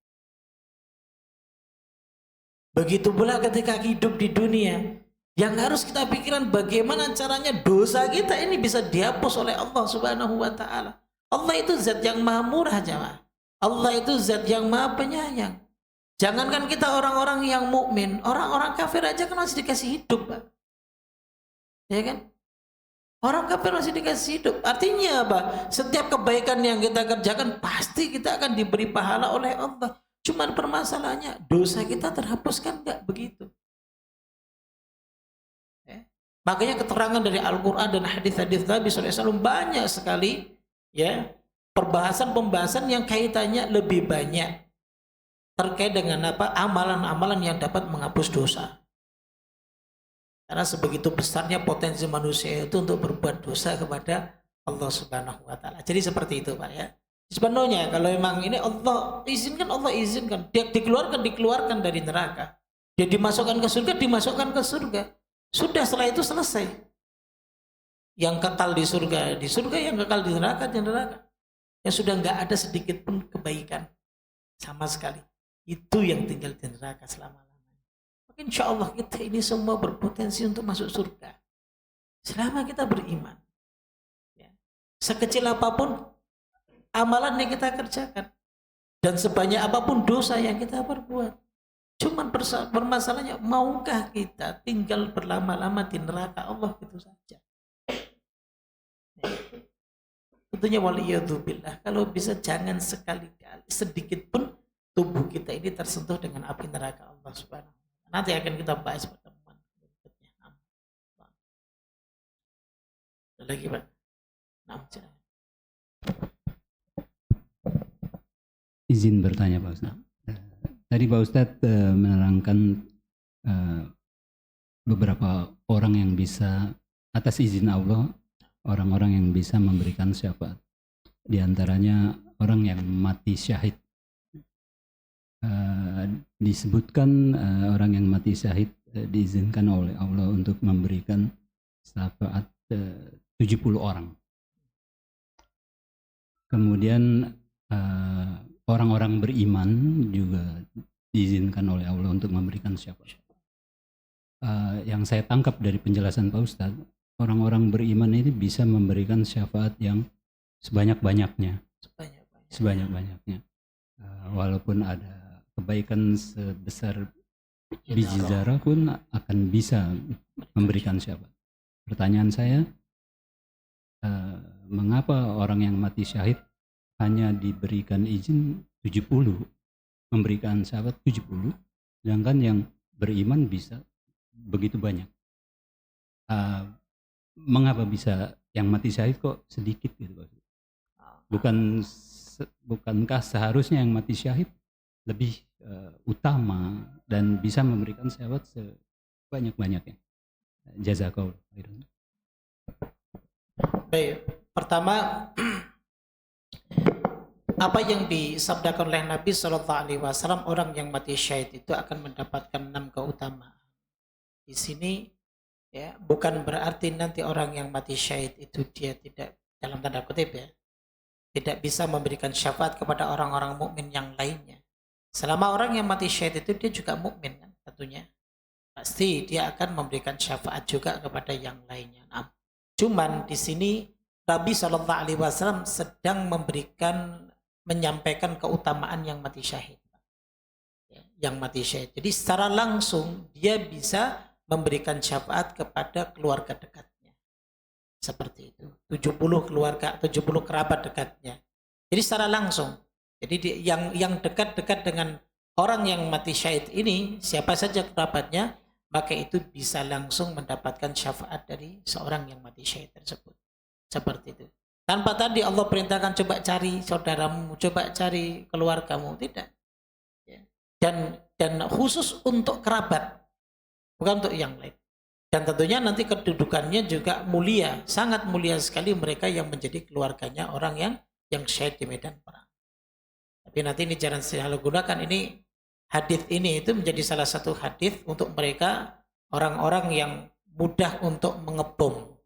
Begitu pula ketika hidup di dunia, yang harus kita pikirkan bagaimana caranya dosa kita ini bisa dihapus oleh Allah Subhanahu wa taala. Allah itu zat yang maha murah, jemaah. Allah itu zat yang maha penyayang. Jangankan kita orang-orang yang mukmin, orang-orang kafir aja kan masih dikasih hidup, Pak. Ya kan? Orang kafir masih dikasih hidup. Artinya apa? Setiap kebaikan yang kita kerjakan pasti kita akan diberi pahala oleh Allah. Cuman permasalahannya dosa kita terhapuskan enggak begitu? Makanya keterangan dari Al-Quran dan hadis-hadis Nabi SAW banyak sekali ya pembahasan yang kaitannya lebih banyak terkait dengan apa amalan-amalan yang dapat menghapus dosa. Karena sebegitu besarnya potensi manusia itu untuk berbuat dosa kepada Allah Subhanahu wa taala. Jadi seperti itu, Pak ya. Sebenarnya kalau memang ini Allah izinkan, dia dikeluarkan dari neraka. Dia dimasukkan ke surga. Sudah, setelah itu selesai. Yang kekal di surga, yang kekal di neraka, di neraka. Yang sudah nggak ada sedikit pun kebaikan sama sekali. Itu yang tinggal di neraka selama-lamanya. Insya Allah kita ini semua berpotensi untuk masuk surga. Selama kita beriman. Ya. Sekecil apapun amalan yang kita kerjakan. Dan sebanyak apapun dosa yang kita perbuat. Cuman permasalahannya, maukah kita tinggal berlama-lama di neraka Allah gitu saja? Tentunya waliyadzubillah, kalau bisa jangan sekali-kali sedikit pun tubuh kita ini tersentuh dengan api neraka Allah Subhanahu wa taala. Nanti akan kita bahas pertemuan berikutnya. Lagi Pak. Izin bertanya Pak Ustaz. Tadi Pak Ustadz menerangkan beberapa orang yang bisa atas izin Allah, orang-orang yang bisa memberikan syafaat. Di antaranya orang yang mati syahid. Disebutkan orang yang mati syahid diizinkan oleh Allah untuk memberikan syafaat 70 orang. Kemudian orang-orang beriman juga diizinkan oleh Allah untuk memberikan syafaat. Yang saya tangkap dari penjelasan Pak Ustadz, orang-orang beriman ini bisa memberikan syafaat yang sebanyak-banyaknya. Sebanyak-banyaknya. Walaupun ada kebaikan sebesar biji zarah pun akan bisa memberikan syafaat. Pertanyaan saya, mengapa orang yang mati syahid hanya diberikan izin 70, memberikan syafaat 70, sedangkan yang beriman bisa begitu banyak. Mengapa bisa yang mati syahid kok sedikit gitu Pak? Bukankah seharusnya yang mati syahid lebih utama dan bisa memberikan syafaat sebanyak-banyaknya? Jazakallahu khairan. Baik, pertama apa yang disabdakan oleh Nabi Shallallahu Alaihi Wasallam, orang yang mati syahid itu akan mendapatkan 6 keutamaan. Di sini ya bukan berarti nanti orang yang mati syahid itu dia tidak, dalam tanda kutip ya, tidak bisa memberikan syafaat kepada orang-orang mukmin yang lainnya. Selama orang yang mati syahid itu dia juga mukmin kan, tentunya pasti dia akan memberikan syafaat juga kepada yang lainnya. Nah, cuman di sini Nabi Shallallahu Alaihi Wasallam sedang menyampaikan keutamaan yang mati syahid. Yang mati syahid. Jadi secara langsung dia bisa memberikan syafaat kepada keluarga dekatnya. Seperti itu. 70 keluarga, 70 kerabat dekatnya. Jadi secara langsung. Jadi yang dekat-dekat dengan orang yang mati syahid ini, siapa saja kerabatnya, maka itu bisa langsung mendapatkan syafaat dari seorang yang mati syahid tersebut. Seperti itu. Tanpa tadi Allah perintahkan coba cari saudaramu, coba cari keluargamu, tidak. Dan khusus untuk kerabat, bukan untuk yang lain. Dan tentunya nanti kedudukannya juga mulia, sangat mulia sekali mereka yang menjadi keluarganya orang yang syahid di medan perang. Tapi nanti ini jangan disalahgunakan, ini hadis ini itu menjadi salah satu hadis untuk mereka orang-orang yang mudah untuk mengebom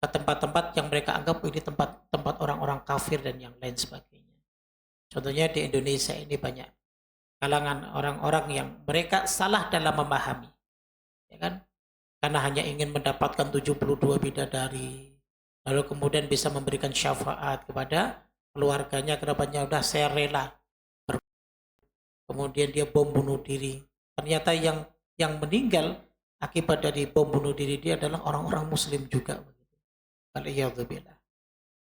ke tempat-tempat yang mereka anggap ini tempat orang-orang kafir dan yang lain sebagainya. Contohnya di Indonesia ini banyak kalangan orang-orang yang mereka salah dalam memahami, ya kan? Karena hanya ingin mendapatkan 72 bidadari, lalu kemudian bisa memberikan syafaat kepada keluarganya, kerabatnya, udah saya rela. Kemudian dia bom bunuh diri. Ternyata yang meninggal akibat dari bom bunuh diri dia adalah orang-orang Muslim juga. Waliyadzubillah.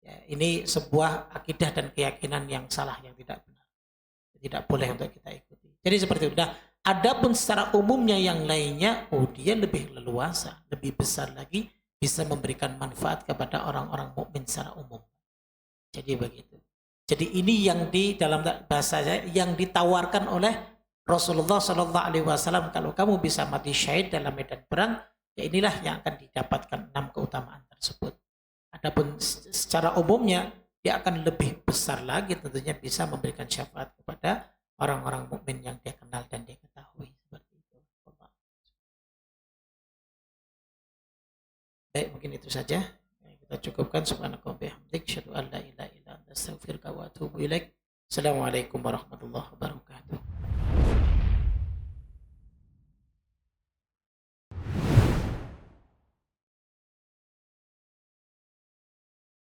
Ya, ini sebuah akidah dan keyakinan yang salah, yang tidak benar. Tidak boleh untuk kita ikuti. Jadi seperti itu. Nah, adapun secara umumnya yang lainnya, dia lebih leluasa, lebih besar lagi, bisa memberikan manfaat kepada orang-orang mukmin secara umum. Jadi begitu. Jadi ini yang di dalam bahasanya yang ditawarkan oleh Rasulullah Shallallahu Alaihi Wasallam, kalau kamu bisa mati syahid dalam medan perang, ya inilah yang akan didapatkan 6 keutamaan tersebut. Adapun secara umumnya dia akan lebih besar lagi, tentunya bisa memberikan syafaat kepada orang-orang mukmin yang dia kenal dan dia ketahui. Seperti itu. Baik, mungkin itu saja. Kita cukupkan. Subhanakallahumma wa bihamdika, asyhadu an la ilaha illa anta, astaghfiruka wa atubu ilaik. Assalamualaikum warahmatullahi wabarakatuh.